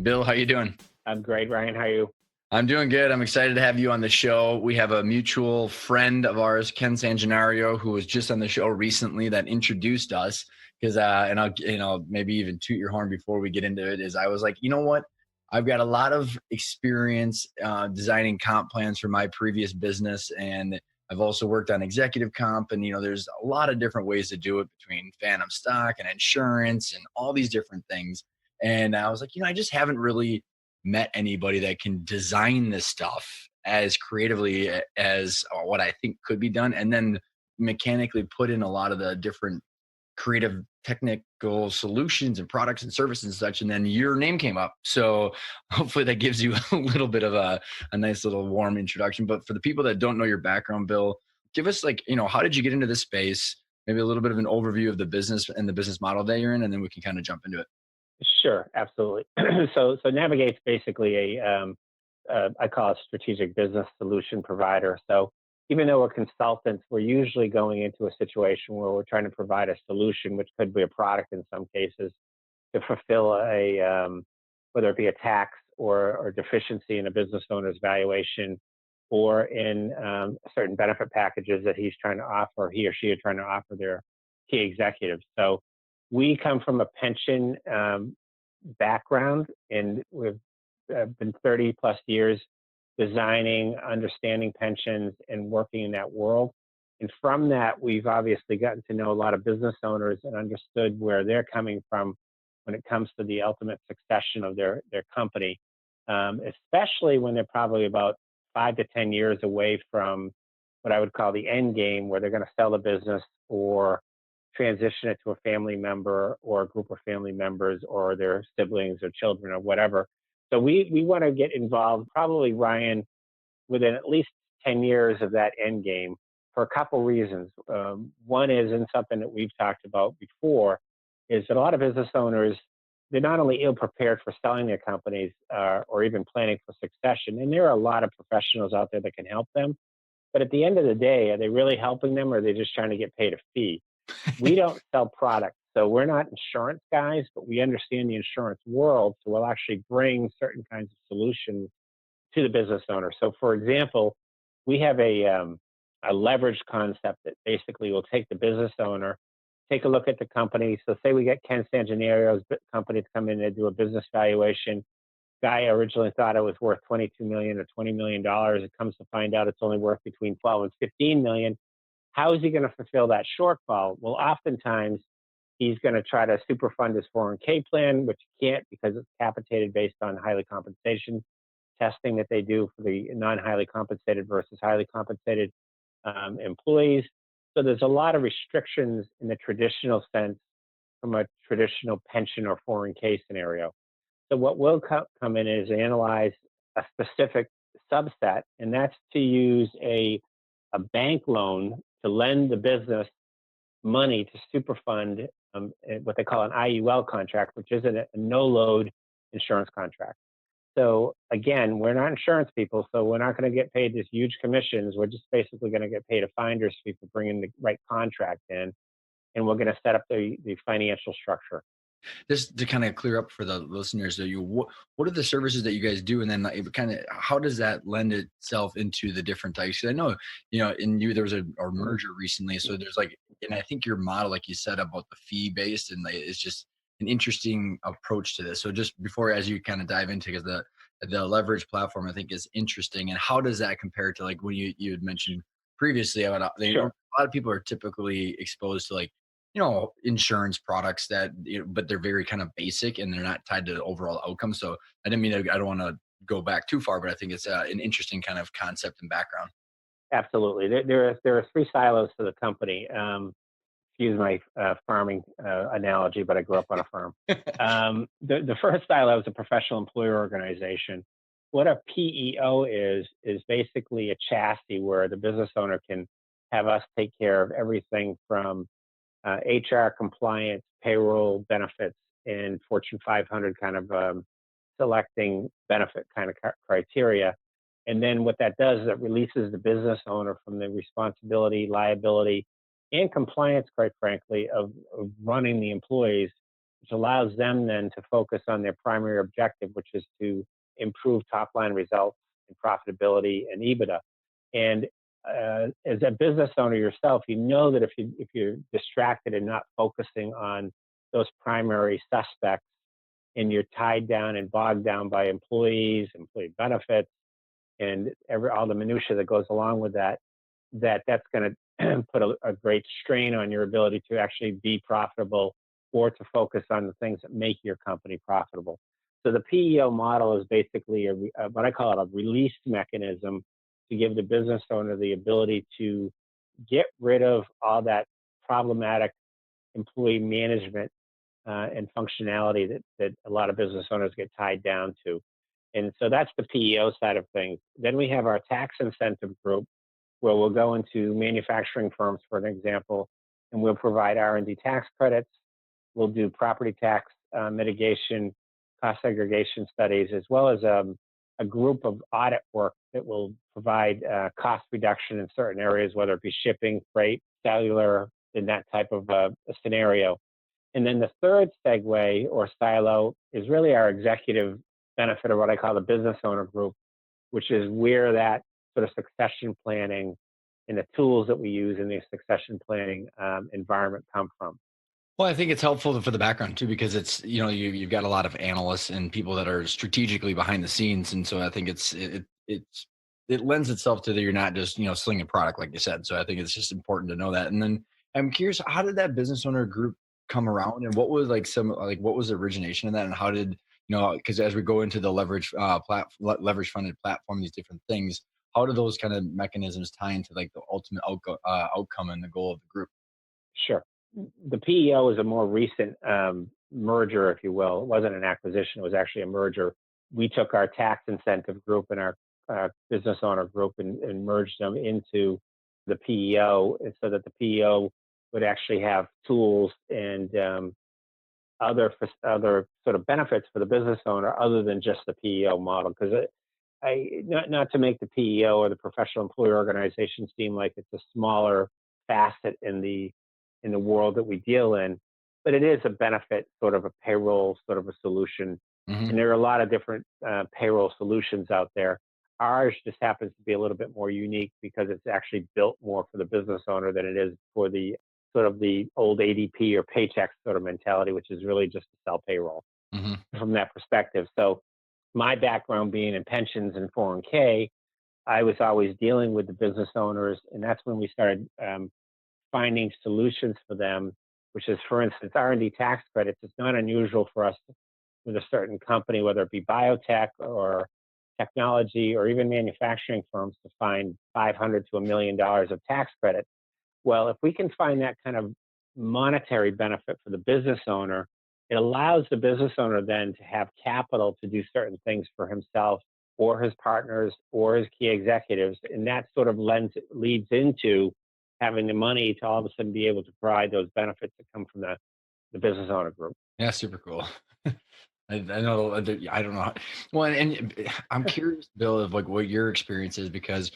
Bill, how you doing? I'm great, Ryan. How are you? I'm doing good. I'm excited to have you on the show. We have a mutual friend of ours, Ken Sangenario, who was just on the show recently that introduced us. Because and I'll maybe even toot your horn before we get into it. Is I was like, you know what? I've got a lot of experience designing comp plans for my previous business, and I've also worked on executive comp. And there's a lot of different ways to do it between phantom stock and insurance and all these different things. And I was like, I just haven't really met anybody that can design this stuff as creatively as what I think could be done, and then mechanically put in a lot of the different creative technical solutions and products and services and such. And then your name came up. So hopefully that gives you a little bit of a nice little warm introduction. But for the people that don't know your background, Bill, give us how did you get into this space? Maybe a little bit of an overview of the business and the business model that you're in, and then we can kind of jump into it. Sure, absolutely. So Navigate's basically I call it a strategic business solution provider. So even though we're consultants, we're usually going into a situation where we're trying to provide a solution, which could be a product in some cases, to fulfill whether it be a tax or deficiency in a business owner's valuation, or in certain benefit packages that he's trying to offer, he or she are trying to offer their key executives. So we come from a pension background, and we've been 30 plus years designing, understanding pensions, and working in that world. And from that, we've obviously gotten to know a lot of business owners and understood where they're coming from when it comes to the ultimate succession of their company, especially when they're probably about 5 to 10 years away from what I would call the end game, where they're going to sell the business or transition it to a family member or a group of family members or their siblings or children or whatever. So we want to get involved, probably, Ryan, within at least 10 years of that end game, for a couple reasons. One is, in something that we've talked about before, is that a lot of business owners, they're not only ill prepared for selling their companies or even planning for succession, and there are a lot of professionals out there that can help them. But at the end of the day, are they really helping them, or are they just trying to get paid a fee? We don't sell products. So we're not insurance guys, but we understand the insurance world. So we'll actually bring certain kinds of solutions to the business owner. So, for example, we have a leverage concept that basically will take the business owner, take a look at the company. So say we get Ken Sangenario's company to come in and do a business valuation. Guy originally thought it was worth 22 million or $20 million. It comes to find out it's only worth between 12 and 15 million. How is he going to fulfill that shortfall? Well, oftentimes he's going to try to superfund his 401k plan, which he can't because it's capitated based on highly compensation testing that they do for the non-highly compensated versus highly compensated employees. So there's a lot of restrictions in the traditional sense from a traditional pension or 401k scenario. So what will come in is analyze a specific subset, and that's to use a bank loan to lend the business money to superfund what they call an IUL contract, which is a no-load insurance contract. So again, we're not insurance people, so we're not going to get paid these huge commissions. We're just basically going to get paid a finder's fee for bringing the right contract in, and we're going to set up the financial structure. Just to kind of clear up for the listeners, so what are the services that you guys do, and then like, kind of how does that lend itself into the different types? 'Cause I know in you there was a merger recently, so there's like, and I think your model, like you said about the fee based, and like, it's just an interesting approach to this. So just before, as you kind of dive into, because the leverage platform I think is interesting, and how does that compare to like when you had mentioned previously about a Sure. lot of people are typically exposed to like insurance products that, but they're very kind of basic and they're not tied to the overall outcome. So I didn't mean I don't want to go back too far, but I think it's an interesting kind of concept and background. Absolutely. There are three silos to the company. Excuse my farming analogy, but I grew up on a farm. The first silo is a professional employer organization. What a PEO is basically a chassis where the business owner can have us take care of everything from HR compliance, payroll, benefits, and Fortune 500 kind of selecting benefit kind of criteria. And then what that does is it releases the business owner from the responsibility, liability, and compliance, quite frankly, of running the employees which allows them then to focus on their primary objective, which is to improve top line results and profitability and EBITDA. And as a business owner yourself, you know that if you're distracted and not focusing on those primary suspects, and you're tied down and bogged down by employees, employee benefits, and all the minutia that goes along with that, that's going to put a great strain on your ability to actually be profitable or to focus on the things that make your company profitable. So the PEO model is basically what I call it, a release mechanism to give the business owner the ability to get rid of all that problematic employee management and functionality that a lot of business owners get tied down to. And so that's the PEO side of things. Then we have our tax incentive group, where we'll go into manufacturing firms, for an example, and we'll provide R&D tax credits. We'll do property tax mitigation, cost segregation studies, as well as a group of audit work that will provide cost reduction in certain areas, whether it be shipping, freight, cellular, in that type of a scenario. And then the third segue or silo is really our executive benefit, or what I call the business owner group, which is where that sort of succession planning and the tools that we use in the succession planning environment come from. Well, I think it's helpful for the background too, because it's, you've got a lot of analysts and people that are strategically behind the scenes. And so I think it lends itself to that you're not just, slinging product, like you said. So I think it's just important to know that. And then I'm curious, how did that business owner group come around, and what was what was the origination of that, and how did, because as we go into the leverage funded platform, these different things, how do those kind of mechanisms tie into like the ultimate outcome and the goal of the group? Sure. The PEO is a more recent merger, if you will. It wasn't an acquisition, it was actually a merger. We took our tax incentive group and our business owner group and merged them into the PEO, and so that the PEO would actually have tools and other sort of benefits for the business owner other than just the PEO model. Because not to make the PEO or the professional employer organization seem like it's a smaller facet in the world that we deal in, but it is a benefit, sort of a payroll sort of a solution. Hmm. And there are a lot of different payroll solutions out there. Ours just happens to be a little bit more unique because it's actually built more for the business owner than it is for the sort of the old ADP or paycheck sort of mentality, which is really just to sell payroll Hmm. from that perspective. So my background being in pensions and 401k, I was always dealing with the business owners, and that's when we started finding solutions for them, which is, for instance, R&D tax credits. It's not unusual for us with a certain company, whether it be biotech or technology or even manufacturing firms, to find 500 to $1 million of tax credit. Well, if we can find that kind of monetary benefit for the business owner, it allows the business owner then to have capital to do certain things for himself or his partners or his key executives. And that sort of leads into having the money to all of a sudden be able to provide those benefits that come from the business owner group. Yeah, super cool. I know. I don't know. Well, and I'm curious, Bill, of like what your experience is, because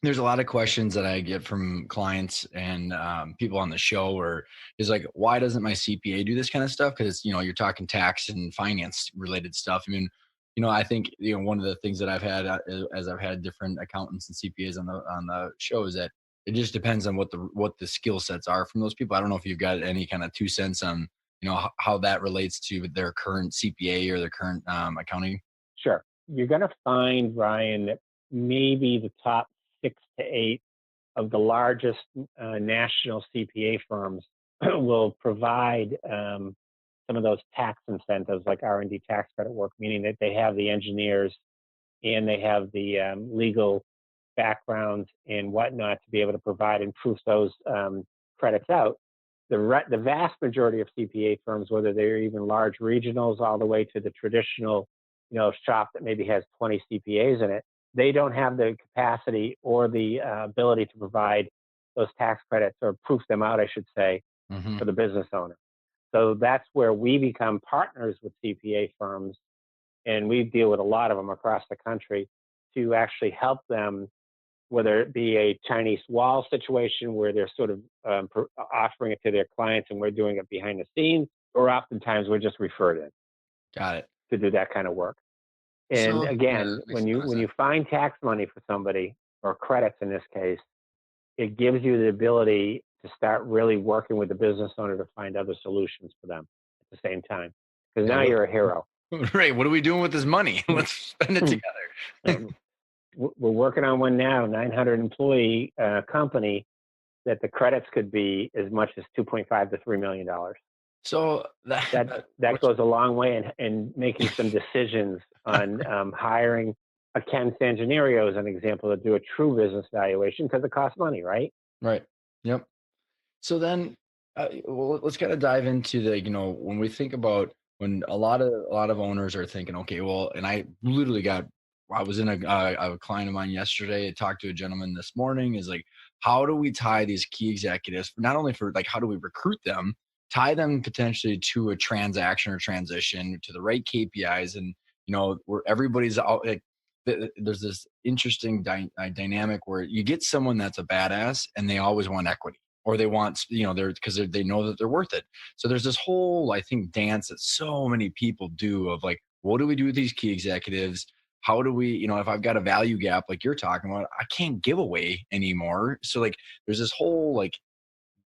there's a lot of questions that I get from clients and people on the show, or is like, why doesn't my CPA do this kind of stuff? Because you're talking tax and finance related stuff. I mean, I think one of the things that I've had as I've had different accountants and CPAs on the show is that it just depends on what the skill sets are from those people. I don't know if you've got any kind of 2 cents on how that relates to their current CPA or their current accounting. Sure. You're going to find, Ryan, that maybe the top 6 to 8 of the largest national CPA firms will provide some of those tax incentives like R&D tax credit work, meaning that they have the engineers and they have the legal backgrounds and whatnot to be able to provide and proof those credits out. The vast majority of CPA firms, whether they're even large regionals all the way to the traditional, shop that maybe has 20 CPAs in it, they don't have the capacity or the ability to provide those tax credits, or proof them out, I should say, Hmm. for the business owner. So that's where we become partners with CPA firms, and we deal with a lot of them across the country to actually help them, whether it be a Chinese wall situation where they're sort of offering it to their clients and we're doing it behind the scenes, or oftentimes we're just referred in Got it. to do that kind of work. And So yeah, again, that makes a ton of when sense. you find tax money for somebody, or credits in this case, it gives you the ability to start really working with the business owner to find other solutions for them at the same time. Because Yeah. now What, you're a hero. right. What are we doing with this money? Let's spend it together. Um, we're working on one now, 900 employee company, that the credits could be as much as 2.5 to $3 million. So That what's goes a long way in making some decisions on hiring a Ken Sangenario as an example to do a true business valuation because it costs money, right? right. Yep. So then, well, let's kind of dive into the, when we think about when a lot of owners are thinking, okay, well, and I was in a client of mine yesterday. I talked to a gentleman this morning. Is like, how do we tie these key executives? Not only for like, how do we recruit them, tie them potentially to a transaction or transition to the right KPIs, and where everybody's out like. There's this interesting dynamic where you get someone that's a badass and they always want equity or they want they're because they know that they're worth it. So there's this whole, I think, dance that so many people do of like, what do we do with these key executives? How do we, if I've got a value gap like you're talking about, I can't give away anymore. So like there's this whole like,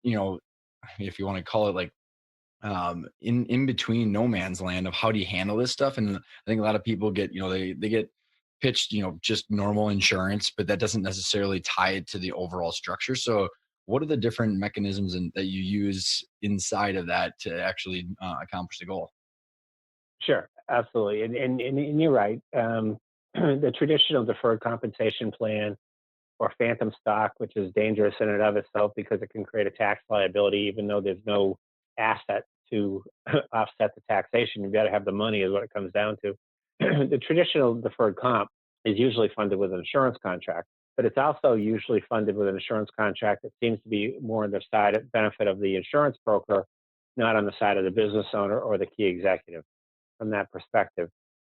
you know if you want to call it like in between no man's land of how do you handle this stuff. And I think a lot of people get, they get pitched, just normal insurance, but that doesn't necessarily tie it to the overall structure. So what are the different mechanisms that you use inside of that to actually accomplish the goal? Sure, absolutely. And you're right. The traditional deferred compensation plan or phantom stock, which is dangerous in and of itself because it can create a tax liability, even though there's no asset to offset the taxation. You've got to have the money, is what it comes down to. The traditional deferred comp is usually funded with an insurance contract, but it's also usually funded with an insurance contract that seems to be more on the side of benefit of the insurance broker, not on the side of the business owner or the key executive from that perspective.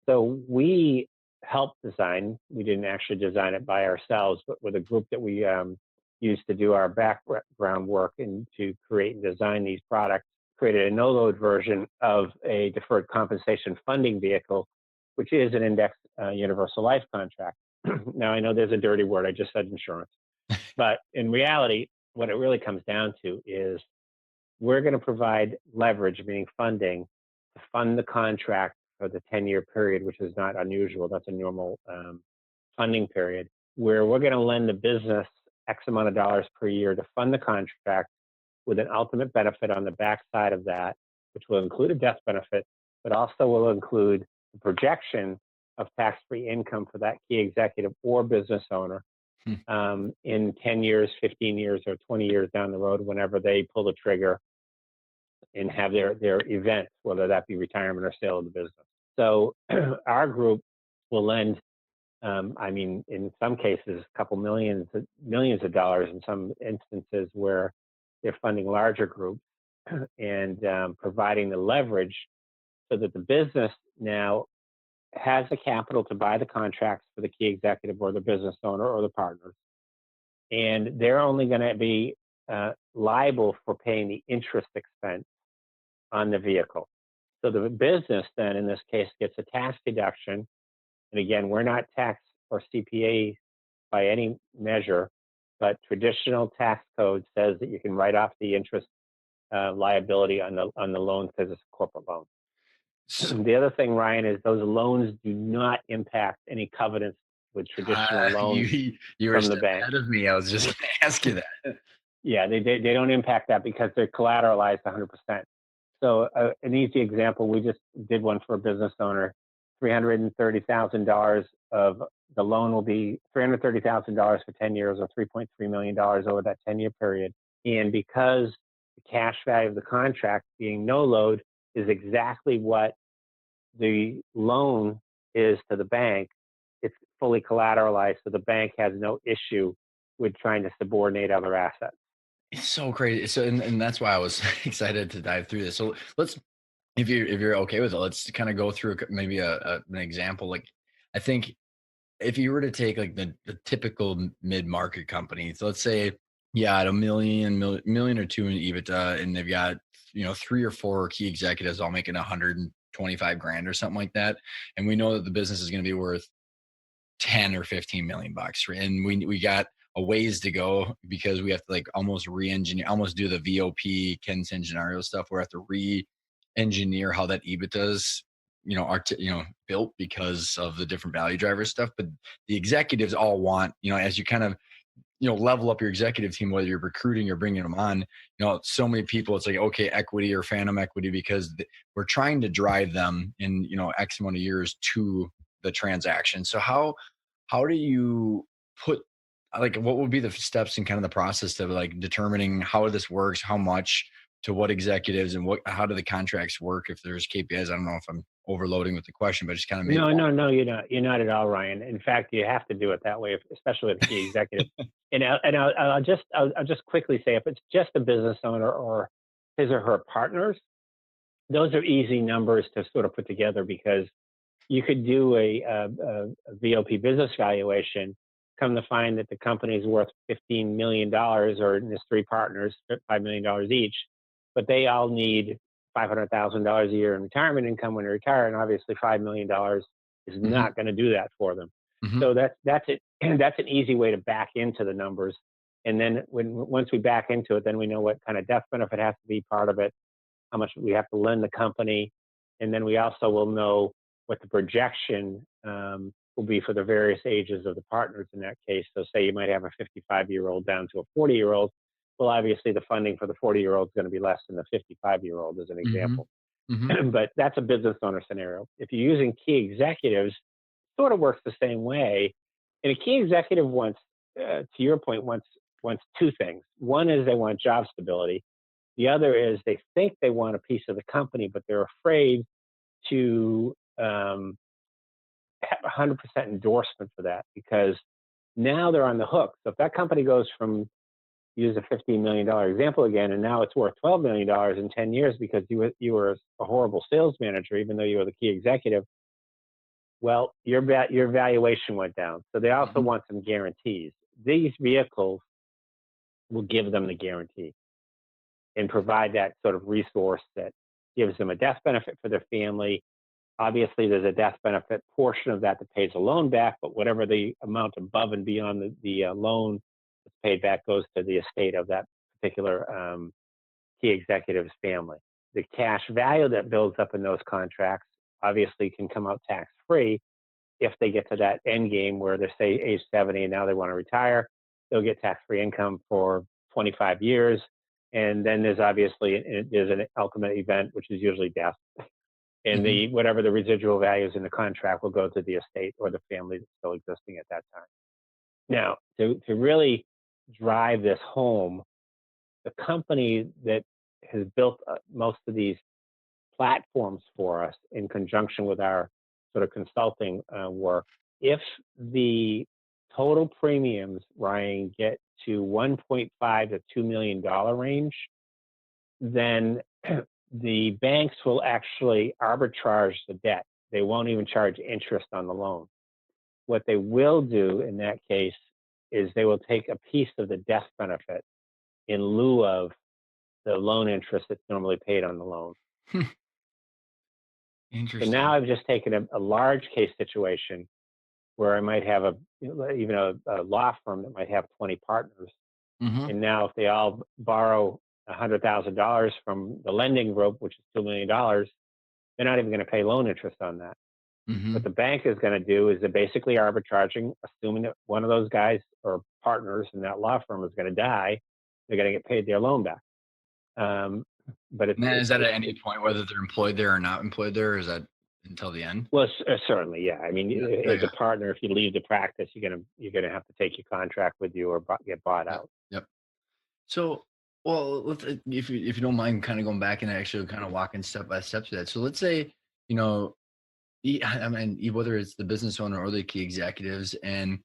So we helped design. We didn't actually design it by ourselves, but with a group that we used to do our background work and to create and design these products, created a no-load version of a deferred compensation funding vehicle, which is an index universal life contract. Now, I know there's a dirty word. I just said insurance. But in reality, what it really comes down to is we're going to provide leverage, meaning funding, to fund the contract for the 10-year period, which is not unusual. That's a normal funding period, where we're going to lend the business X amount of dollars per year to fund the contract with an ultimate benefit on the backside of that, which will include a death benefit, but also will include the projection of tax-free income for that key executive or business owner Hmm. in 10 years, 15 years, or 20 years down the road, whenever they pull the trigger and have their event, whether that be retirement or sale of the business. So our group will lend, I mean, in some cases, a couple millions of dollars in some instances where they're funding larger groups and providing the leverage so that the business now has the capital to buy the contracts for the key executive or the business owner or the partners. And they're only going to be liable for paying the interest expense on the vehicle. So the business then, in this case, gets a tax deduction. And again, we're not tax or CPA by any measure, but traditional tax code says that you can write off the interest liability on the loan because it's a corporate loan. So, The other thing, Ryan, is those loans do not impact any covenants with traditional loans you were a from the step bank. ahead of me. I was just going to ask you that. Yeah, they don't impact that because they're collateralized 100%. So an easy example, we just did one for a business owner. $330,000 of the loan will be $330,000 for 10 years, or $3.3 million over that 10-year period. And because the cash value of the contract being no load is exactly what the loan is to the bank, it's fully collateralized, so the bank has no issue with trying to subordinate other assets. It's so crazy. So, and that's why I was excited to dive through this. So let's, if you're okay with it, let's kind of go through maybe an example. Like, I think if you were to take like the typical mid-market company, so let's say, yeah, at a million or two in EBITDA, and they've got three or four key executives all making 125 grand or something like that, and we know that the business is going to be worth 10 or 15 million bucks. And we got a ways to go because we have to like almost re-engineer, almost do the VOP Ken Sangenario stuff. We have to re-engineer how that EBITDA is, built because of the different value driver stuff. But the executives all want, as you kind of level up your executive team, whether you're recruiting or bringing them on, so many people, it's like, okay, equity or phantom equity, because we're trying to drive them in, X amount of years to the transaction. So how do you put, like, what would be the steps in kind of the process of like determining how this works, how much to what executives, and how do the contracts work if there's KPIs? I don't know if I'm overloading with the question, but just kind of maybe No, walk. no, no, you're not. You're not at all, Ryan. In fact, you have to do it that way, especially with a key executive. I'll just quickly say, if it's just a business owner or his or her partners, those are easy numbers to sort of put together, because you could do a VOP business valuation, come to find that the company is worth $15 million, or there's three partners, $5 million each, but they all need $500,000 a year in retirement income when they retire, and obviously $5 million is Hmm. not going to do that for them. Hmm. So that's it. That's an easy way to back into the numbers. And then once we back into it, then we know what kind of death benefit has to be part of it, how much we have to lend the company, and then we also will know what the projection will be for the various ages of the partners in that case. So say you might have a 55-year-old down to a 40-year-old. Well, obviously the funding for the 40-year-old is going to be less than the 55-year-old, as an Hmm. example. Hmm. But that's a business owner scenario. If you're using key executives, sort of works the same way. And a key executive wants, to your point, wants two things. One is they want job stability. The other is they think they want a piece of the company, but they're afraid to have 100% endorsement for that, because now they're on the hook. So if that company goes from, use a $15 million example again, and now it's worth $12 million in 10 years because you were a horrible sales manager, even though you were the key executive, well, your valuation went down. So they also Hmm. want some guarantees. These vehicles will give them the guarantee and provide that sort of resource that gives them a death benefit for their family. Obviously, there's a death benefit portion of that pays the loan back, but whatever the amount above and beyond the loan that's paid back goes to the estate of that particular key executive's family. The cash value that builds up in those contracts obviously can come out tax free if they get to that end game where they're, say, age 70 and now they want to retire. They'll get tax free income for 25 years. And then there's obviously there's an ultimate event, which is usually death, and Hmm. the whatever the residual values in the contract will go to the estate or the family that's still existing at that time. Now, to really drive this home, the company that has built most of these platforms for us in conjunction with our sort of consulting work, if the total premiums, Ryan, get to 1.5 to $2 million range, then the banks will actually arbitrage the debt. They won't even charge interest on the loan. What they will do in that case is they will take a piece of the death benefit in lieu of the loan interest that's normally paid on the loan. So now Interesting. I've just taken a large case situation where I might have even a law firm that might have 20 partners. Hmm. And now if they all borrow $100,000 from the lending group, which is $2 million, they're not even going to pay loan interest on that. What Hmm. the bank is going to do is they're basically arbitraging, assuming that one of those guys or partners in that law firm is going to die, they're going to get paid their loan back. Um, but And then is that at any point, whether they're employed there or not employed there, or is that until the end? well, certainly, yeah. I mean, Yeah. Yeah. as a Yeah. partner, if you leave the practice, you're gonna have to take your contract with you or get bought Yep. out. Yep. So, well, if you don't mind, kind of going back and actually kind of walking step by step to that. So, let's say, you know, I mean, whether it's the business owner or the key executives, and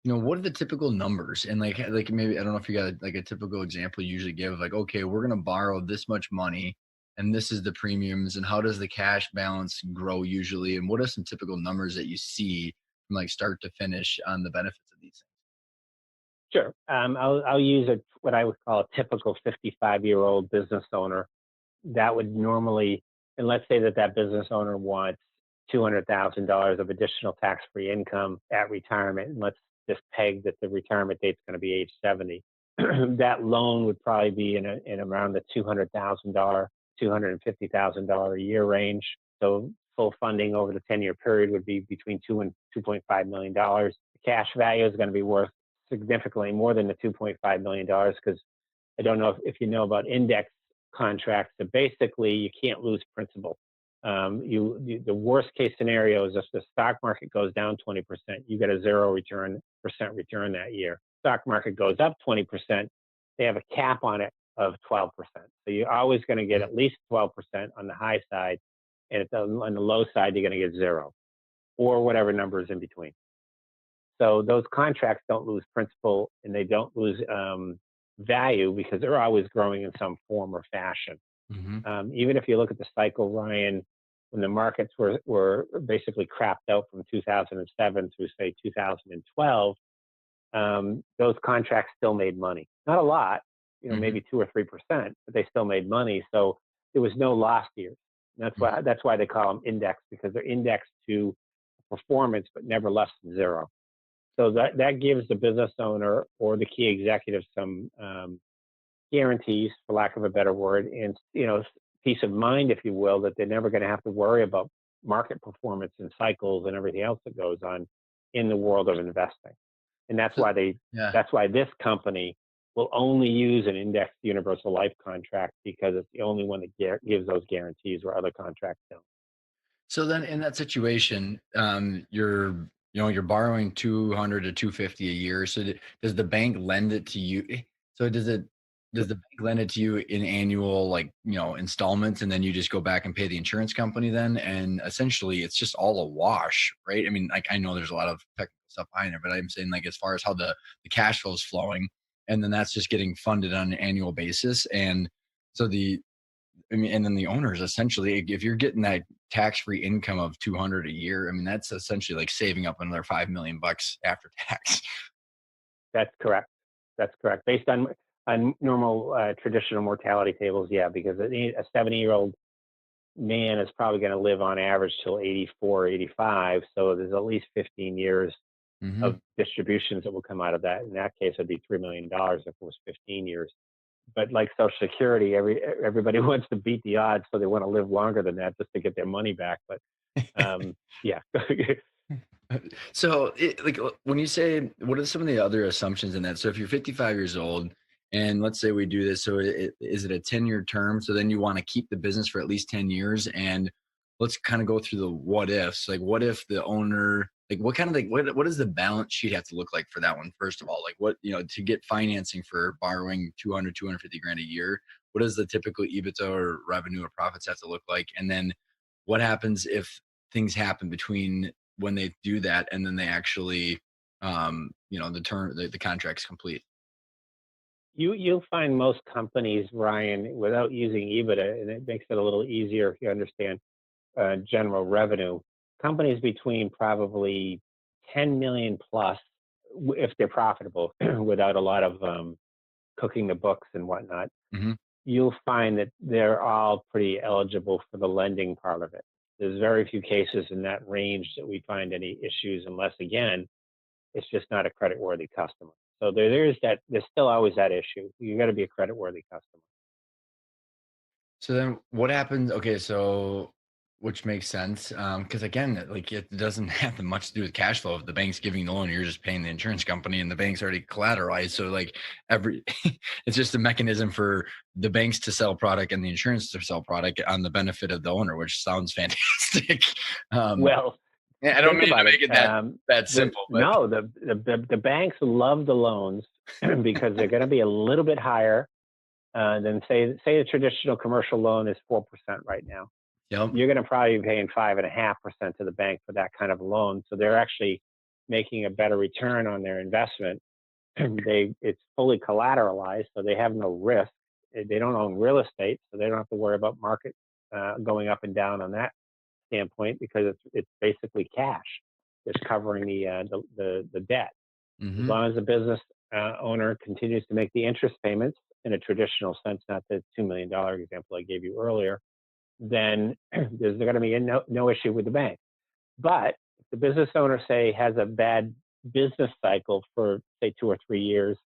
what are the typical numbers? And like maybe I don't know if you got like a typical example you usually give, like, okay, we're gonna borrow this much money, and this is the premiums, and how does the cash balance grow usually, and what are some typical numbers that you see from like start to finish on the benefits of these Sure. I'll use what I would call a typical 55-year-old business owner. that would normally, and let's say that that business owner wants $200,000 of additional tax-free income at retirement, and let's just peg that the retirement date's going to be age 70. That loan would probably be in around the $200,000, $250,000 a year range. So full funding over the 10-year period would be between $2 and $2.5 million. The cash value is going to be worth significantly more than the $2.5 million because I don't know if you know about index contracts, but basically you can't lose principal. The worst case scenario is if the stock market goes down 20%, you get a 0% return that year. Stock market goes up 20%, they have a cap on it of 12%. So you're always going to get at least 12% on the high side, and on the low side you're going to get zero, or whatever number is in between. So those contracts don't lose principal and they don't lose value because they're always growing in some form or fashion. Hmm. Even if you look at the cycle, Ryan, when the markets were basically crapped out from 2007 through say 2012, those contracts still made money. Not a lot, Hmm. maybe 2 or 3%, but they still made money. So there was no lost years. And that's why they call them indexed, because they're indexed to performance, but never less than zero. So that gives the business owner or the key executive some guarantees, for lack of a better word, and peace of mind, if you will, that they're never going to have to worry about market performance and cycles and everything else that goes on in the world of investing. And that's So, why yeah. that's why this company will only use an indexed universal life contract, because it's the only one that gives those guarantees where other contracts don't. So then in that situation, you're borrowing 200 to 250 a year. So does the bank lend it to you? So does the bank lend it to you in annual, like, installments, and then you just go back and pay the insurance company then? And essentially it's just all a wash, right? I mean, like, I know there's a lot of technical stuff behind there, but I'm saying, like, as far as how the cash flow is flowing, and then that's just getting funded on an annual basis. And so I mean, and then the owners essentially, if you're getting that tax-free income of 200 a year, I mean, that's essentially like saving up another 5 million bucks after tax. That's correct. That's correct. Based on normal traditional mortality tables, yeah, because a 70-year-old man is probably going to live on average till 84, 85. So there's at least 15 years Hmm. of distributions that will come out of that. In that case, it'd be $3 million if it was 15 years. But like Social Security, everybody wants to beat the odds, so they want to live longer than that just to get their money back. But yeah, So, like, when you say, what are some of the other assumptions in that? So, if you're 55 years old, and let's say we do this, so is it a 10-year term? So then you want to keep the business for at least 10 years, and let's kind of go through the what ifs. Like, what if the owner, like, what kind of, like, what does the balance sheet have to look like for that one? First of all, like, what, to get financing for borrowing 200, 250 grand a year, what does the typical EBITDA or revenue or profits have to look like? And then what happens if things happen between when they do that and then they actually, the contract's complete? you'll find most companies, Ryan, without using EBITDA, and it makes it a little easier if you understand general revenue. Companies between probably 10 million plus, if they're profitable, without a lot of cooking the books and whatnot, Hmm. you'll find that they're all pretty eligible for the lending part of it. There's very few cases in that range that we find any issues, unless again, it's just not a credit-worthy customer. So there's still always that issue. You got to be a credit-worthy customer. So then what happens? Okay, so which makes sense. Because again, like, it doesn't have much to do with cash flow. If the bank's giving the loan, you're just paying the insurance company, and the bank's already collateralized. So, like, every it's just a mechanism for the banks to sell product and the insurance to sell product on the benefit of the owner, which sounds fantastic. Um, Well, yeah, I don't think mean to about it. make it that simple, but The banks love the loans because they're going to be a little bit higher than say a traditional commercial loan is 4% right now. yep. You're going to probably be paying 5.5% to the bank for that kind of loan. So they're actually making a better return on their investment. It's fully collateralized, so they have no risk. They don't own real estate, so they don't have to worry about market going up and down on that standpoint, because it's basically cash that's covering the debt. As Hmm. long as the business owner continues to make the interest payments in a traditional sense, not the $2 million example I gave you earlier, then there's going to be no issue with the bank. But if the business owner, say, has a bad business cycle for, say, 2 or 3 years,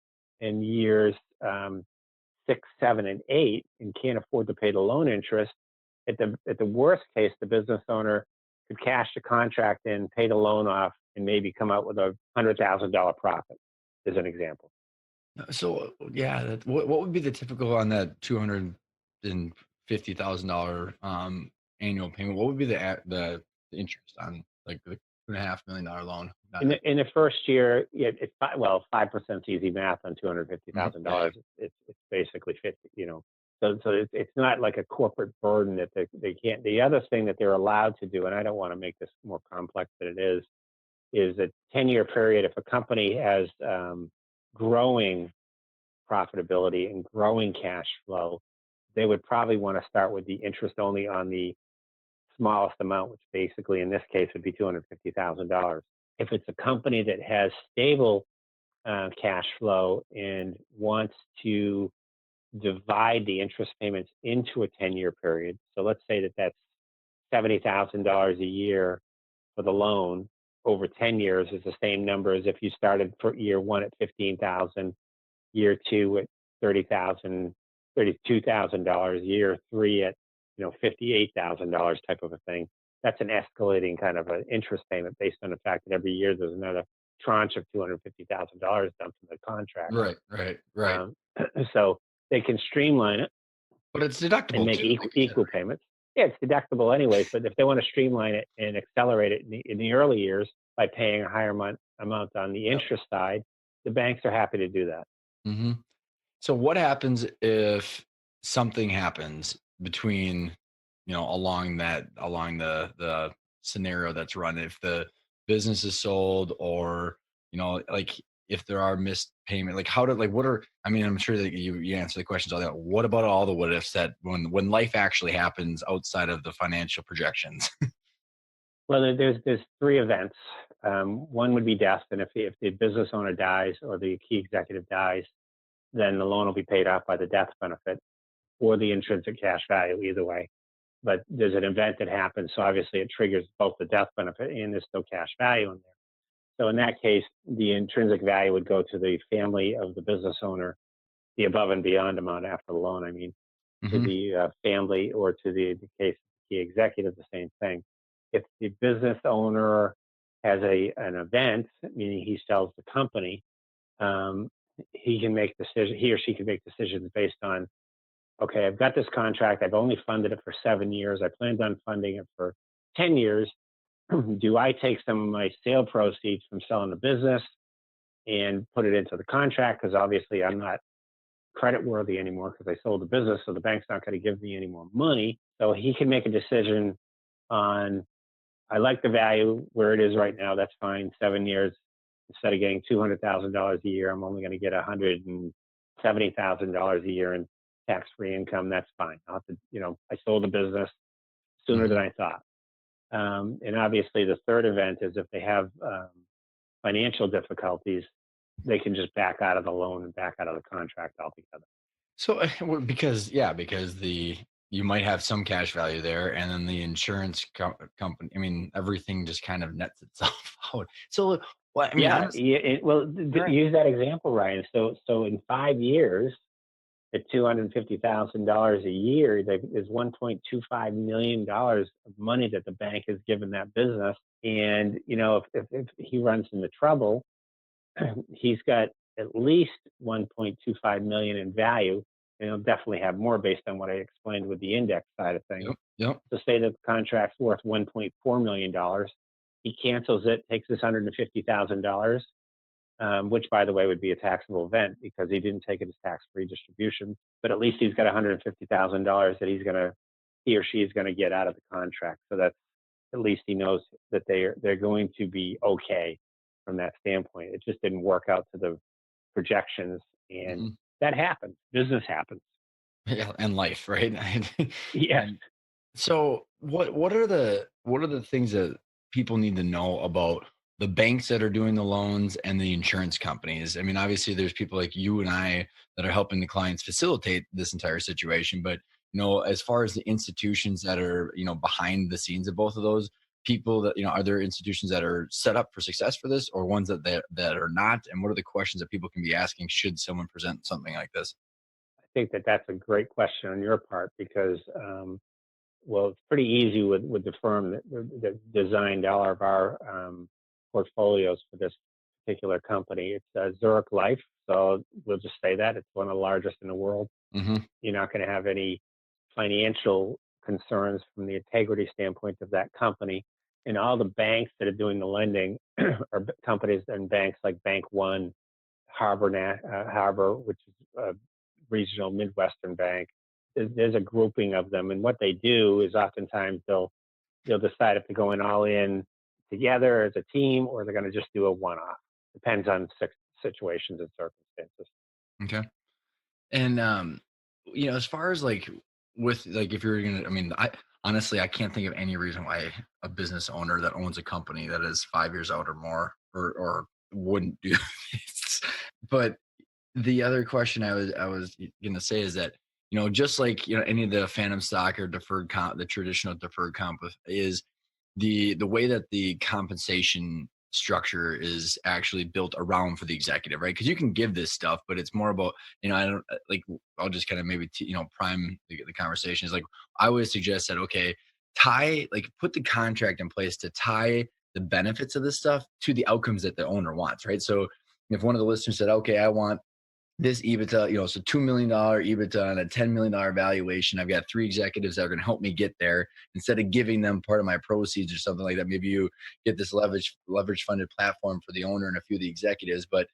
and years 6, 7, and 8, and can't afford to pay the loan interest, at the worst case, the business owner could cash the contract in, pay the loan off, and maybe come out with a $100,000 profit, as an example. So yeah, what would be the typical on that $250,000 annual payment? What would be the interest on like the $2.5 million loan? In Not, the first year, yeah, well, 5% is easy math on two hundred fifty mhm, thousand yeah, yeah. dollars. It's basically 50. So it's not like a corporate burden that they can't. The other thing that they're allowed to do, and I don't want to make this more complex than it is a 10-year period. If a company has growing profitability and growing cash flow, they would probably want to start with the interest only on the smallest amount, which basically in this case would be $250,000. If it's a company that has stable cash flow and wants to divide the interest payments into a 10-year period, so let's say that that's $70,000 a year for the loan over 10 years is the same number as if you started for year one at 15,000, year two at 30,000, $32,000, year three at $58,000 type of a thing. That's an escalating kind of an interest payment based on the fact that every year there's another tranche of $250,000 dumped in the contract. Right, right, right. Um, so they can streamline it But it's and deductible make too, like you said, equal payments. Yeah, it's deductible anyways, but if they want to streamline it and accelerate it in the early years by paying a higher amount on the right? interest side, the banks are happy to do that. Yep. So what happens if something happens between, along the scenario that's run? If the business is sold, or like if there are missed payment, like how did like what are I mean, I'm sure that you answer the questions all that. What about all the what ifs that when life actually happens outside of the financial projections? Well, there's three events. One would be death, and if the business owner dies or the key executive dies, then the loan will be paid off by the death benefit or the intrinsic cash value, either way. But there's an event that happens, so obviously it triggers both the death benefit and there's still cash value in there. So in that case, the intrinsic value would go to the family of the business owner, the above and beyond amount after the loan. I mean, to Hmm. the family, or to the case of the executive, the same thing. If the business owner has an event, meaning he sells the company, um, he or she can make decisions based on, okay, I've got this contract, I've only funded it for 7 years, I planned on funding it for 10 years. Do I take some of my sale proceeds from selling the business and put it into the contract? Because obviously I'm not credit worthy anymore because I sold the business, so the bank's not going to give me any more money. So he can make a decision on, I like the value where it is right now. That's fine. 7 years, instead of getting $200,000 a year, I'm only going to get $170,000 a year in tax-free income. That's fine. I'll have to, I sold the business sooner than Hmm. I thought. And obviously, the third event is if they have financial difficulties, they can just back out of the loan and back out of the contract altogether. So well, because the you might have some cash value there, and then the insurance company. I mean, everything just kind of nets itself out. So, well, I mean, Yeah, honestly, yeah. Well, right? use that example, Ryan. So in 5 years, at $250,000 a year, there's $1.25 million of money that the bank has given that business. And if he runs into trouble, he's got at least 1.25 million in value, and he'll definitely have more based on what I explained with the index side of things. Yep, yep. So say that the contract's worth $1.4 million, he cancels it, takes this $150,000, which by the way would be a taxable event because he didn't take it as tax-free distribution. But at least he's got $150,000 that he or she is going to get out of the contract. So that at least he knows that they're going to be okay from that standpoint. It just didn't work out to the projections, and Mhm. that happens. Business happens. Yeah, and life, right? Yes. And so, what are the things that people need to know about? the banks that are doing the loans and the insurance companies. I mean, obviously there's people like you and I that are helping the clients facilitate this entire situation, but as far as the institutions that are, behind the scenes of both of those people, that, are there institutions that are set up for success for this, or ones that are not? And what are the questions that people can be asking should someone present something like this? I think that that's a great question on your part because, well, it's pretty easy with the firm that designed all of our portfolios for this particular company. It's Zurich Life, so we'll just say that it's one of the largest in the world. Hmm. You're not going to have any financial concerns from the integrity standpoint of that company. And all the banks that are doing the lending are companies and banks like Bank One, Harbor, which is a regional Midwestern bank. There's a grouping of them, and what they do is oftentimes they'll decide if they're going all in together as a team or they're going to just do a one-off. Depends on situations and circumstances. Okay. And as far as like with like if you're gonna, I mean, I honestly I can't think of any reason why a business owner that owns a company that is 5 years out or more or wouldn't do this. But the other question I was gonna say is that, just like any of the phantom stock or deferred comp, the traditional deferred comp is the way that the compensation structure is actually built around for the executive, right? Because you can give this stuff, but it's more about, I don't like, I'll just kind of maybe, prime the conversation is like, I would suggest that, okay, put the contract in place to tie the benefits of this stuff to the outcomes that the owner wants, right? So if one of the listeners said, okay, I want this EBITDA, so $2 million EBITDA and a $10 million valuation. I've got three executives that are going to help me get there. Instead of giving them part of my proceeds or something like that, maybe you get this leverage funded platform for the owner and a few of the executives, but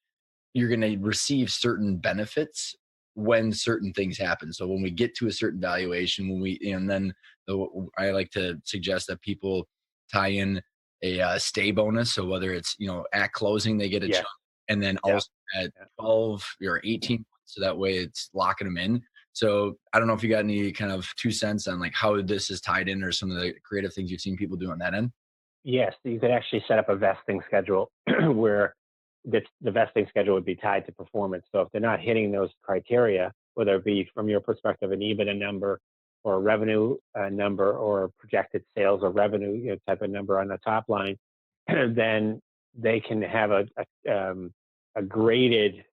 you're going to receive certain benefits when certain things happen. So when we get to a certain valuation, and then I like to suggest that people tie in a stay bonus. So whether it's, at closing, they get a Yes, chunk, and then yeah, also at yeah. 12 or 18 months. So that way it's locking them in. So I don't know if you got any kind of 2 cents on like how this is tied in or some of the creative things you've seen people do on that end. Yes, you could actually set up a vesting schedule where the vesting schedule would be tied to performance. So if they're not hitting those criteria, whether it be from your perspective an EBITDA number or a revenue number or projected sales or revenue type of number on the top line, then they can have a graded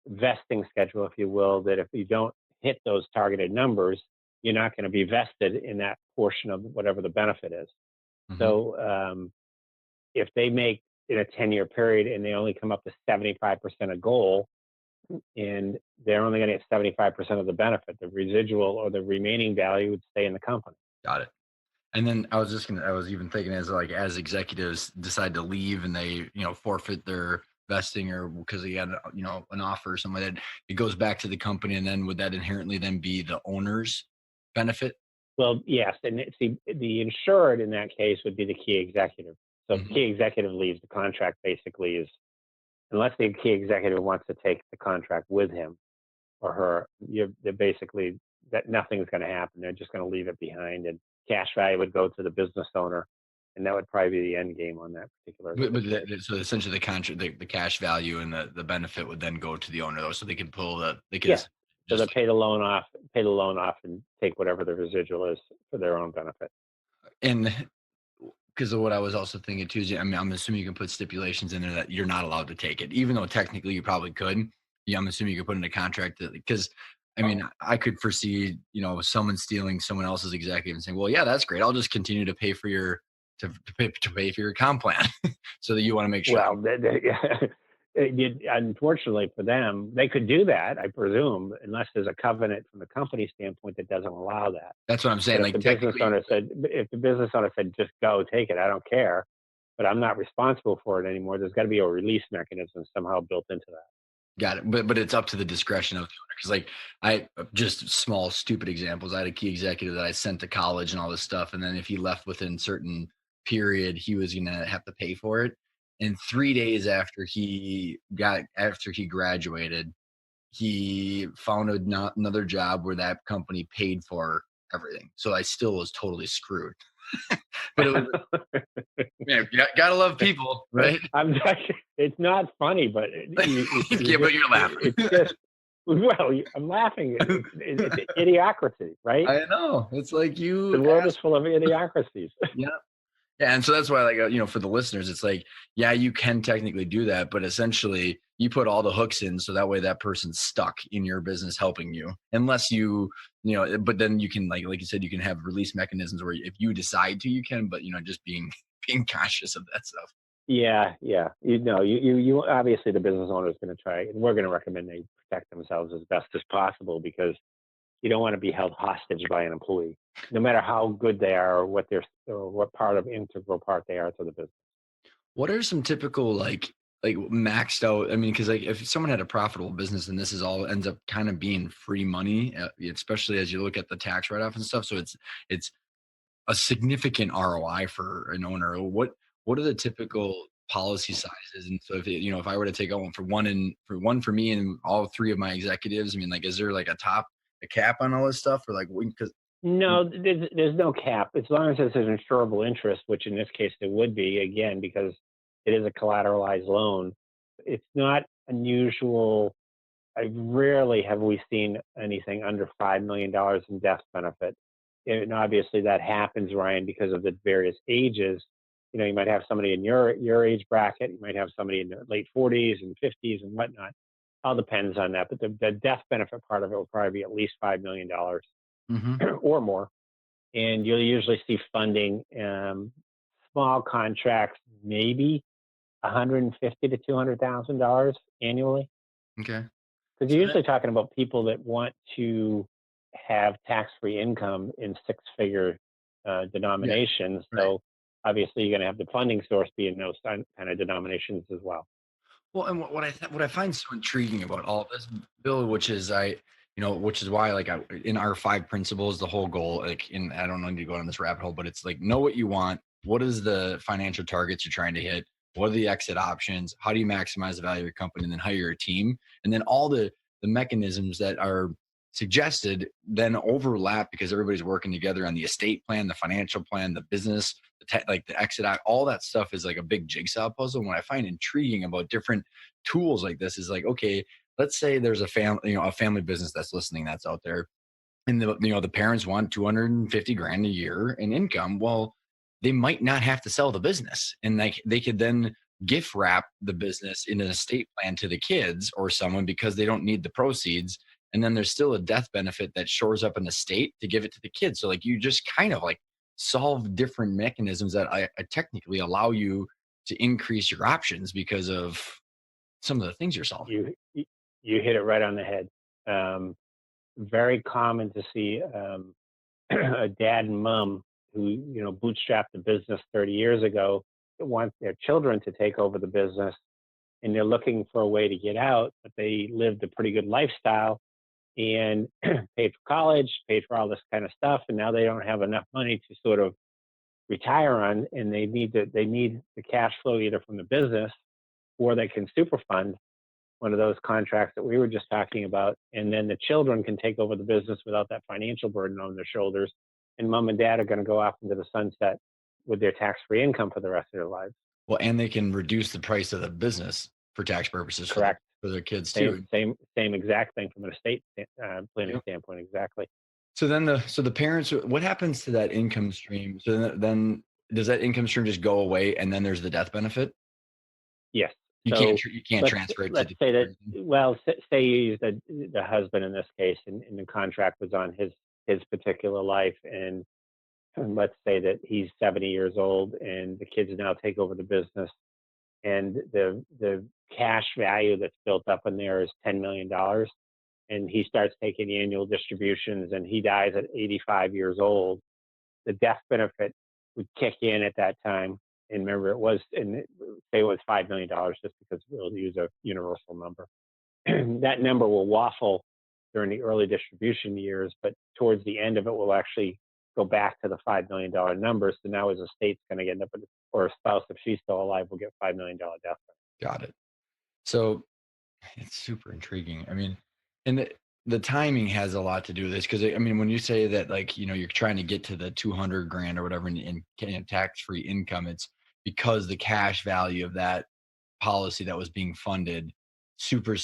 vesting schedule, if you will, that if you don't hit those targeted numbers, you're not going to be vested in that portion of whatever the benefit is. Hmm. So if they make in a 10-year period and they only come up to 75% of goal and they're only going to get 75% of the benefit, the residual or the remaining value would stay in the company. Got it. And then I was even thinking as like as executives decide to leave and they, forfeit their vesting or because they had, an offer or something like that, it goes back to the company. And then would that inherently then be the owner's benefit? Well, yes, and see, the insured in that case would be the key executive. So if the Hmm. key executive leaves, the contract basically is, unless the key executive wants to take the contract with him or her, they're basically that nothing's going to happen. They're just going to leave it behind, and cash value would go to the business owner, and that would probably be the end game on that particular situation. So essentially the contract, the cash value and the benefit would then go to the owner though. So they could Yeah. So they just pay the loan off, and take whatever the residual is for their own benefit. and because of what I was also thinking too, is I mean, I'm assuming you can put stipulations in there that you're not allowed to take it, even though technically you probably could. Yeah, I'm assuming you could put in a contract that because I mean, I could foresee, someone stealing someone else's executive and saying, "Well, yeah, that's great. I'll just continue to pay for your to pay for your comp plan." So that you want to make sure. Well, unfortunately for them, they could do that, I presume, unless there's a covenant from the company standpoint that doesn't allow that. That's what I'm saying. But if Like the business technically, you owner could. said, just go, take it, I don't care, but I'm not responsible for it anymore, there's got to be a release mechanism somehow built into that. Got it, but it's up to the discretion of the owner. Because like I just small stupid examples. I had a key executive that I sent to college and all this stuff, and then if he left within certain period, he was gonna have to pay for it. And 3 days after he graduated, he found another job where that company paid for everything. So I still was totally screwed. But it was, man, you gotta love people, right? I'm just, it's not funny, but you're Yeah, but just, you're laughing. it's just, well, I'm laughing. It's idiocracy, right? I know. It's like The you world is ask. full of idiocracies. Yeah. Yeah, and so that's why, like, for the listeners, it's like, yeah, you can technically do that, but essentially, you put all the hooks in, so that way that person's stuck in your business helping you, unless but then you can, like you said, you can have release mechanisms where if you decide to, you can, but just being being cautious of that stuff. Yeah, yeah. You obviously the business owner is going to try, and we're going to recommend they protect themselves as best as possible because you don't want to be held hostage by an employee, no matter how good they are or what part of integral part they are to the business. What are some typical like maxed out? I mean, because like if someone had a profitable business and this is all ends up kind of being free money, especially as you look at the tax write off and stuff. So it's a significant ROI for an owner. What are the typical policy sizes? And so if I were to take on one for me and all three of my executives, I mean, like, is there like a cap on all this stuff, or like, because No, there's no cap as long as it's an insurable interest, which in this case there would be again because it is a collateralized loan. It's not unusual. I rarely have we seen anything under $5 million in death benefit. And obviously that happens, Ryan, because of the various ages. You might have somebody in your age bracket, you might have somebody in their late 40s and 50s and whatnot. All depends on that. But the death benefit part of it will probably be at least $5 million hmm or more. And you'll usually see funding small contracts, maybe 150 to $200,000 annually. okay, Because so you're that usually talking about people that want to have tax-free income in six-figure yeah, denominations. right. So obviously, you're going to have the funding source be in those kind of denominations as well. Well, and what I find so intriguing about all of this, Bill, which is why, like, in our five principles, the whole goal, like, I don't need to go down this rabbit hole, but it's like, know what you want. What is the financial targets you're trying to hit? What are the exit options? How do you maximize the value of your company, and then hire a team, and then all the mechanisms that are suggested then overlap because everybody's working together on the estate plan, the financial plan, the business, like the exit out, all that stuff is like a big jigsaw puzzle. And what I find intriguing about different tools like this is like, okay, let's say there's a family business that's listening that's out there, and the parents want 250 grand a year in income. Well, they might not have to sell the business, and like they could then gift wrap the business in an estate plan to the kids or someone because they don't need the proceeds. And then there's still a death benefit that shores up an estate to give it to the kids. So like you just kind of like solve different mechanisms that I technically allow you to increase your options because of some of the things you're solving. You hit it right on the head. Um, Very common to see a dad and mom who bootstrapped the business 30 years ago that want their children to take over the business, and they're looking for a way to get out, but they lived a pretty good lifestyle and paid for college, paid for all this kind of stuff, and now they don't have enough money to sort of retire on, and they need the cash flow either from the business or they can super fund one of those contracts that we were just talking about, and then the children can take over the business without that financial burden on their shoulders, and mom and dad are going to go off into the sunset with their tax-free income for the rest of their lives. Well, and they can reduce the price of the business for tax purposes for Correct. their kids Same, too. same, same exact thing from an estate planning Yep. standpoint. Exactly. So the parents, what happens to that income stream? So then does that income stream just go away and then there's the death benefit? Yes. You can't So you can't let's transfer it to let's the say kids or that, anything? well, say you use the husband in this case, and the contract was on his particular life, and let's say that he's 70 years old, and the kids now take over the business, and the cash value that's built up in there is $10 million, and he starts taking annual distributions, and he dies at 85 years old. The death benefit would kick in at that time. And remember, say it was $5 million, just because we'll use a universal number. That number will waffle during the early distribution years, but towards the end of it, will actually go back to the $5 million number. So now his estate's going to end up, or a spouse, if she's still alive, will get $5 million death benefit. Got it. So it's super intriguing. I mean, and the timing has a lot to do with this because I mean, when you say that, like, you're trying to get to the 200 grand or whatever in tax-free income, it's because the cash value of that policy that was being funded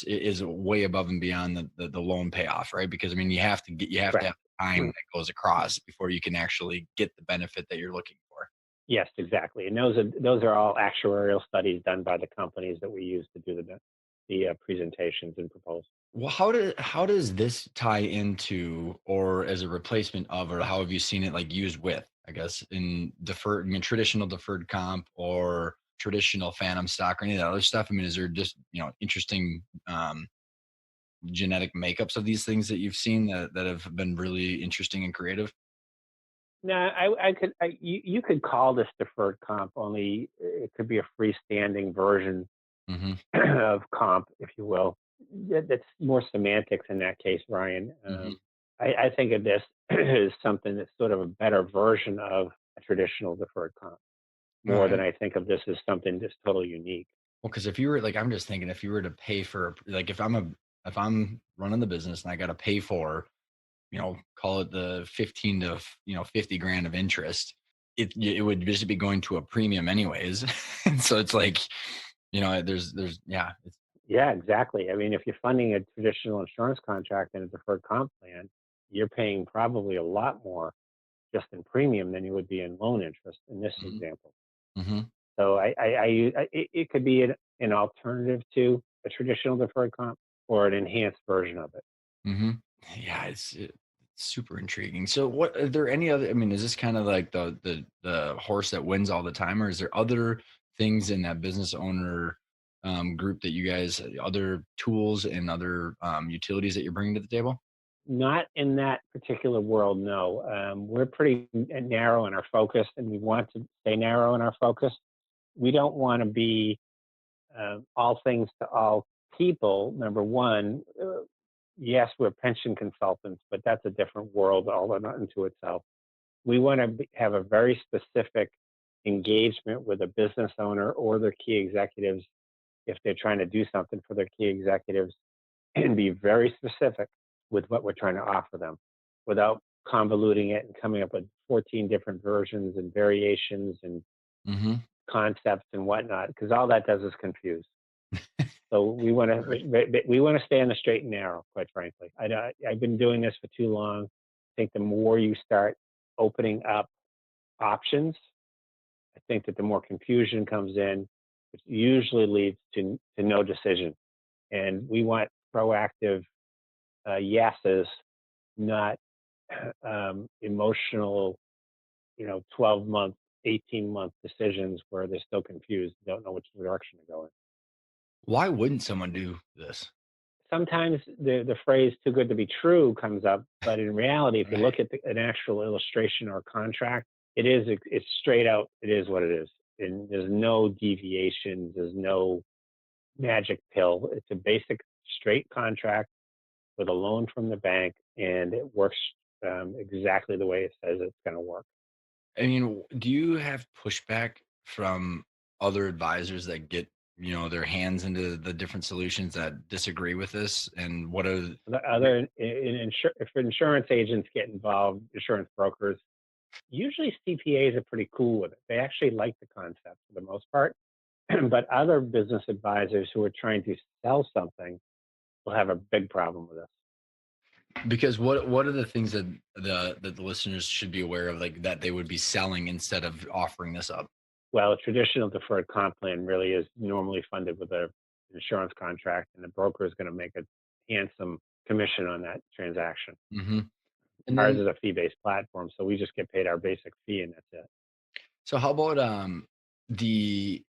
is way above and beyond the loan payoff, right? Because I mean, you have to Correct. have time that goes across before you can actually get the benefit that you're looking for. Yes, exactly. And those are all actuarial studies done by the companies that we use to do the presentations and proposals. Well, how does this tie into or as a replacement of, or how have you seen it like used with, I guess, in deferred, I mean, traditional deferred comp or traditional phantom stock or any of that other stuff? I mean, is there just, interesting genetic makeups of these things that you've seen that have been really interesting and creative? No, you could call this deferred comp. Only it could be a freestanding version Hmm. of comp, if you will. That's more semantics in that case, Ryan. Hmm. I think of this as something that's sort of a better version of a traditional deferred comp, All more than right. I think of this as something that's totally unique. Well, because if you were like, I'm just thinking, if you were to pay for, like, if I'm running the business and I got to pay for, call it the 15 to 50 grand of interest, it would just be going to a premium anyways. And so it's like, yeah, it's Yeah, exactly. I mean, if you're funding a traditional insurance contract and a deferred comp plan, you're paying probably a lot more just in premium than you would be in loan interest in this mhm, example. mhm, So it could be an alternative to a traditional deferred comp or an enhanced version of it. mhm. Yeah, it's super intriguing. So what are there any other, I mean, is this kind of like the horse that wins all the time, or is there other things in that business owner group that you guys, other tools and other utilities that you're bringing to the table? Not in that particular world, no. We're pretty narrow in our focus, and we want to stay narrow in our focus. We don't want to be all things to all people. Number one, yes, we're pension consultants, but that's a different world all unto itself. We want to have a very specific engagement with a business owner or their key executives if they're trying to do something for their key executives and be very specific with what we're trying to offer them without convoluting it and coming up with 14 different versions and variations and Hmm. concepts and whatnot, because all that does is confuse. So we want to Right. we want to stay on the straight and narrow, quite frankly. I've been doing this for too long. I think the more you start opening up options, I think that the more confusion comes in, which usually leads to no decision. And we want proactive yeses, not emotional, 12-month, 18-month decisions where they're still confused, don't know which direction to go in. Why wouldn't someone do this? Sometimes the phrase "too good to be true" comes up, but in reality, if you Right. look at an actual illustration or contract, it's straight out. It is what it is, and there's no deviations. There's no magic pill. It's a basic straight contract with a loan from the bank, and it works exactly the way it says it's going to work. I mean, do you have pushback from other advisors that get, their hands into the different solutions that disagree with this? And what are The other if insurance agents get involved, insurance brokers, usually CPAs are pretty cool with it. They actually like the concept for the most part. But other business advisors who are trying to sell something will have a big problem with this. because what are the things that the listeners should be aware of, like that they would be selling instead of offering this up? Well, a traditional deferred comp plan really is normally funded with a insurance contract, and the broker is going to make a handsome commission on that transaction. Hmm. And Ours then, is a fee-based platform, so we just get paid our basic fee, and that's it. so how about the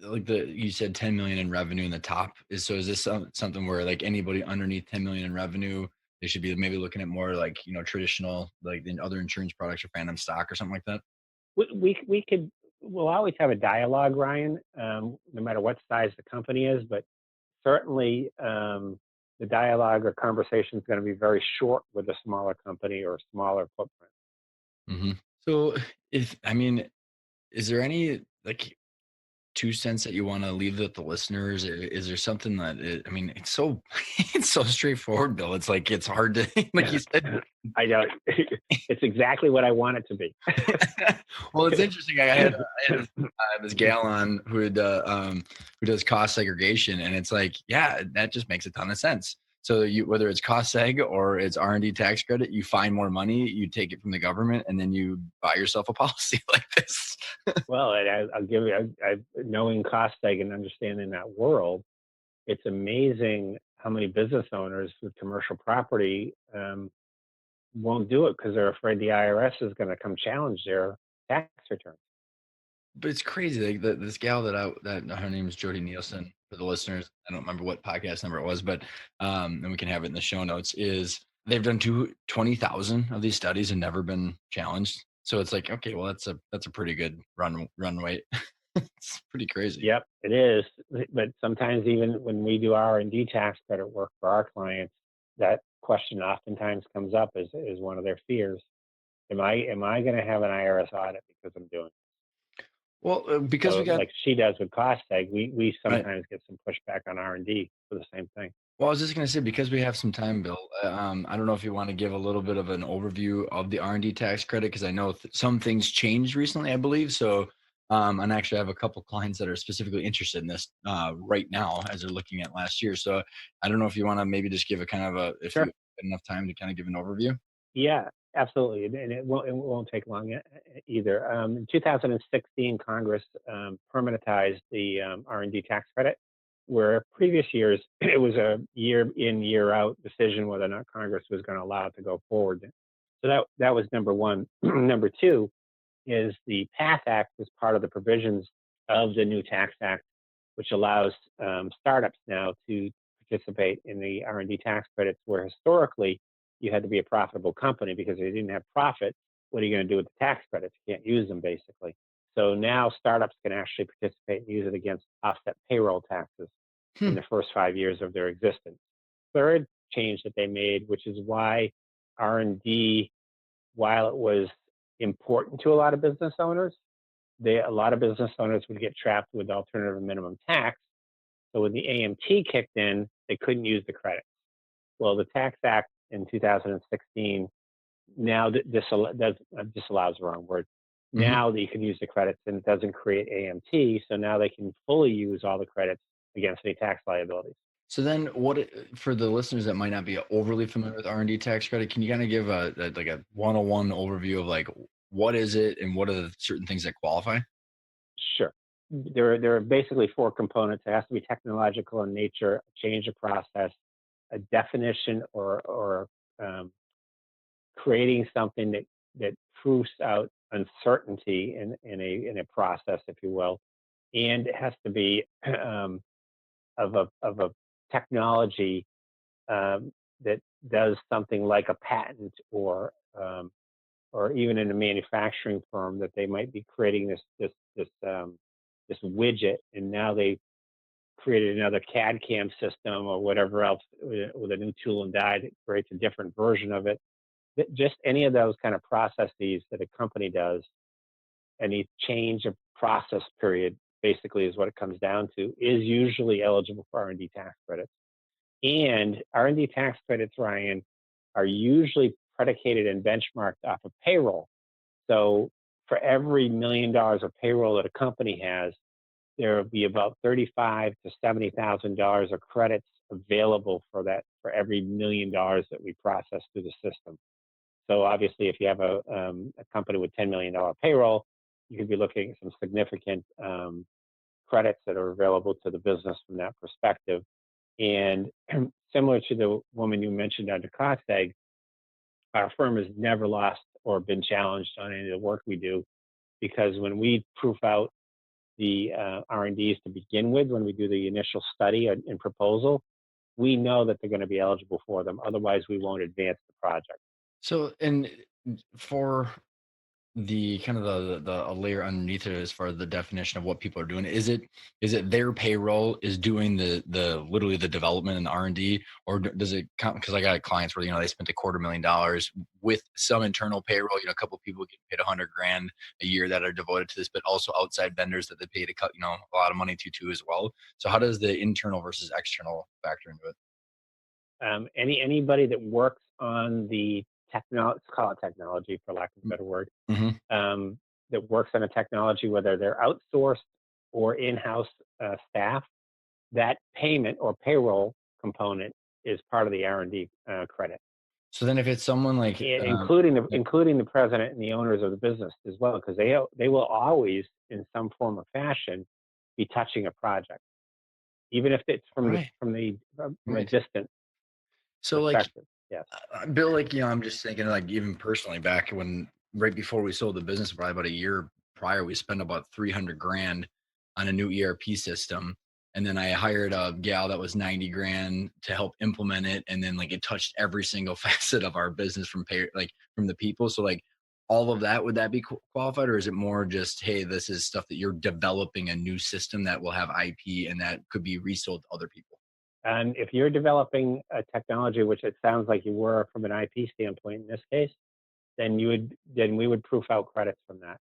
like the you said 10 million in revenue in the top is, so is this something where like anybody underneath 10 million in revenue, they should be maybe looking at more like, traditional, like the other insurance products or phantom stock or something like that? We could we'll always have a dialogue, Ryan, no matter what size the company is, but certainly the dialogue or conversation is going to be very short with a smaller company or a smaller footprint. Hmm. So if I mean, is there any like 2 cents that you want to leave with the listeners? Is there something that I mean, it's so it's so straightforward, Bill. It's like it's hard to like you said. I know. It's exactly what I want it to be. Well, it's interesting. I had this gal on who does cost segregation, and it's like, yeah, that just makes a ton of sense. So you whether it's cost seg or it's R&D tax credit, you find more money, you take it from the government, and then you buy yourself a policy like this. Well, and I'll give you, knowing cost seg and understanding that world, it's amazing how many business owners with commercial property won't do it because they're afraid the IRS is going to come challenge their tax return. But it's crazy. Like this gal that her name is Jody Nielsen for the listeners. I don't remember what podcast number it was, but and we can have it in the show notes. Is they've done 20,000 of these studies and never been challenged. So it's like, okay, well that's a pretty good runway. It's pretty crazy. Yep, it is. But sometimes even when we do R&D tax credit work for our clients, that question oftentimes comes up as one of their fears. Am I going to have an IRS audit because I'm doing Well, because we so? got Like she does with cost seg, we right. sometimes get some pushback on R&D for the same thing. Well, I was just gonna say because we have some time, Bill. I don't know if you want to give a little bit of an overview of the R&D tax credit because I know some things changed recently, I believe. So, and actually, I have a couple clients that are specifically interested in this right now as they're looking at last year. So, I don't know if you want to maybe just give a kind of a if you Sure. have enough time to kind of give an overview. Yeah, absolutely, and it won't take long either. In 2016, Congress permanentized the R&D tax credit, where previous years it was a year in year out decision whether or not Congress was going to allow it to go forward. So that was number one. Number two is the PATH Act is part of the provisions of the new tax act, which allows startups now to participate in the R&D tax credits, where historically you had to be a profitable company because if you didn't have profit, what are you going to do with the tax credits? You can't use them basically. So now startups can actually participate and use it against offset payroll taxes in Hmm. the first 5 years of their existence. Third change that they made, which is why R&D, while it was important to a lot of business owners, a lot of business owners would get trapped with alternative minimum tax. So when the AMT kicked in, they couldn't use the credit. Well, the Tax Act in 2016 now disallows the wrong word. Mhm. Now that you can use the credits and it doesn't create AMT, so now they can fully use all the credits against any tax liabilities. So then, for the listeners that might not be overly familiar with R&D tax credit, can you kind of give like a 101 overview of like what is it and what are the certain things that qualify? Sure. There are basically four components. It has to be technological in nature, a change of process, a definition, or um, creating something that proves out uncertainty in a process, if you will, and it has to be of a technology that does something like a patent or even in a manufacturing firm that they might be creating this widget, and now they created another CAD CAM system or whatever else with a new tool and die that creates a different version of it. Just any of those kind of processes that a company does, any change of process period basically is what it comes down to, is usually eligible for R&D tax credits. And R&D tax credits, Ryan, are usually predicated and benchmarked off of payroll. So for every $1 million of payroll that a company has, there will be about 35 to $70,000 of credits available for that for every $1 million that we process through the system. So obviously, if you have a company with $10 million payroll, you could be looking at some significant credits that are available to the business from that perspective. And similar to the woman you mentioned under Costeg, our firm has never lost or been challenged on any of the work we do because when we proof out the R&Ds to begin with, when we do the initial study and proposal, we know that they're going to be eligible for them. Otherwise, we won't advance the project. So, and for the kind of the a layer underneath it as far as the definition of what people are doing? Is it their payroll is doing the literally the development and R&D, or does it count? Because I got clients where they spent $250,000 with some internal payroll. A couple of people get paid 100 grand a year that are devoted to this, but also outside vendors that they pay to cut a lot of money to too as well. So how does the internal versus external factor into it? Anybody that works on the technology, let's call it technology for lack of a better word, Mm-hmm. um, that works on a technology, whether they're outsourced or in-house staff, that payment or payroll component is part of the R&D credit, So then if it's someone like including the president and the owners of the business as well, because they will always, in some form or fashion, be touching a project, even if it's right, from a right. distant So perspective. Yes. Bill, I'm just thinking, like, even personally, back when right before we sold the business, probably about a year prior, we spent about 300 grand on a new ERP system. And then I hired a gal that was 90 grand to help implement it. And then, like, it touched every single facet of our business from from the people. So, like, all of that, would that be qualified? Or is it more just, hey, this is stuff that you're developing a new system that will have IP and that could be resold to other people? And if you're developing a technology, which it sounds like you were from an IP standpoint in this case, then we would proof out credits from that.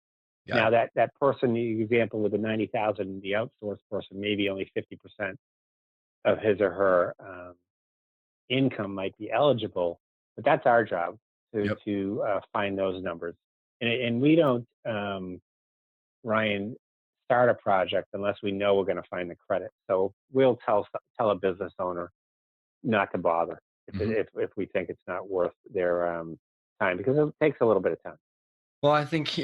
Got Now it. that person, the example with the 90,000, the outsourced person, maybe only 50% of his or her income might be eligible, but that's our job Yep. to find those numbers. And we don't, Ryan, start a project unless we know we're going to find the credit. So we'll tell a business owner not to bother Mhm. if we think it's not worth their time, because it takes a little bit of time. Well, I think,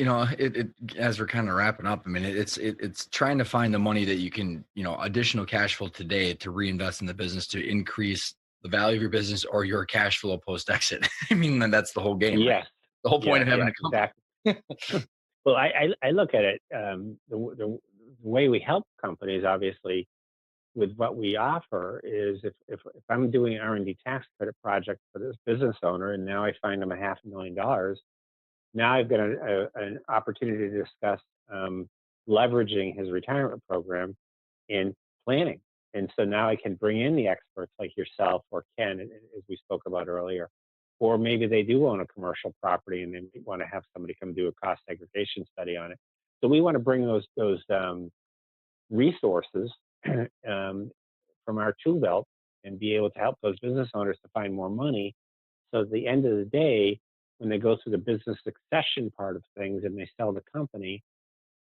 as we're kind of wrapping up, I mean, it's trying to find the money that you can, additional cash flow today to reinvest in the business to increase the value of your business or your cash flow post exit. I mean, then that's the whole game, right? Yes, The whole point yeah, of having yeah, a company. exactly. Well, I look at it, the way we help companies, obviously, with what we offer is if I'm doing an R&D tax credit project for this business owner, and now I find them a $500,000, now I've got an opportunity to discuss leveraging his retirement program in planning. And so now I can bring in the experts like yourself or Ken, as we spoke about earlier, or maybe they do own a commercial property and they want to have somebody come do a cost segregation study on it. So we want to bring those resources um, from our tool belt and be able to help those business owners to find more money. So at the end of the day, when they go through the business succession part of things and they sell the company,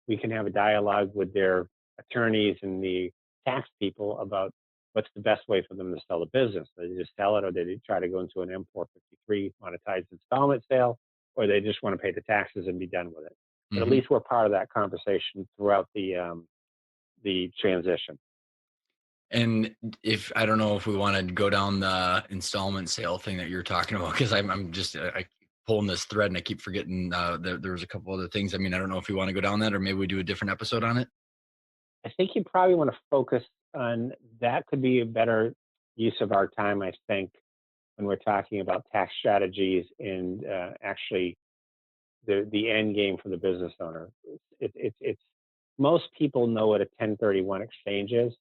we can have a dialogue with their attorneys and the tax people about what's the best way for them to sell the business. Do they just sell it, or do they try to go into an M453 monetized installment sale, or they just want to pay the taxes and be done with it. But at Hmm. least we're part of that conversation throughout the transition. And if I don't know if we want to go down the installment sale thing that you're talking about, because I'm just I keep pulling this thread and I keep forgetting there was a couple other things. I mean, I don't know if we want to go down that or maybe we do a different episode on it. I think you probably want to focus on that. Could be a better use of our time, I think, when we're talking about tax strategies and actually the end game for the business owner. It's most people know what a 1031 exchange is.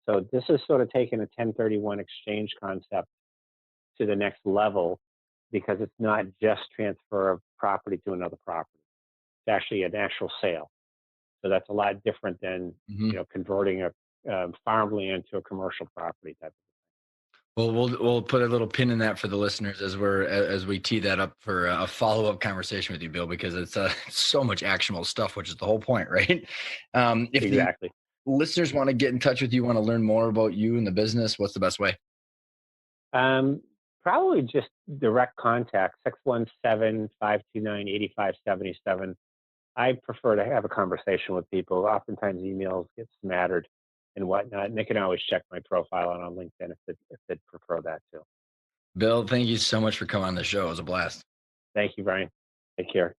So this is sort of taking a 1031 exchange concept to the next level, because it's not just transfer of property to another property. It's actually an actual sale. So that's a lot different than Hmm. converting a farmland to a commercial property type. Well, we'll put a little pin in that for the listeners as we tee that up for a follow up conversation with you, Bill, because it's so much actionable stuff, which is the whole point, right? If the Exactly. listeners want to get in touch with you, want to learn more about you and the business, what's the best way? Um, Probably just direct contact, 617-529-8577. I prefer to have a conversation with people. Oftentimes emails get smattered and whatnot, and they can always check my profile on LinkedIn if they'd prefer that too. Bill, thank you so much for coming on the show. It was a blast. Thank you, Brian. Take care.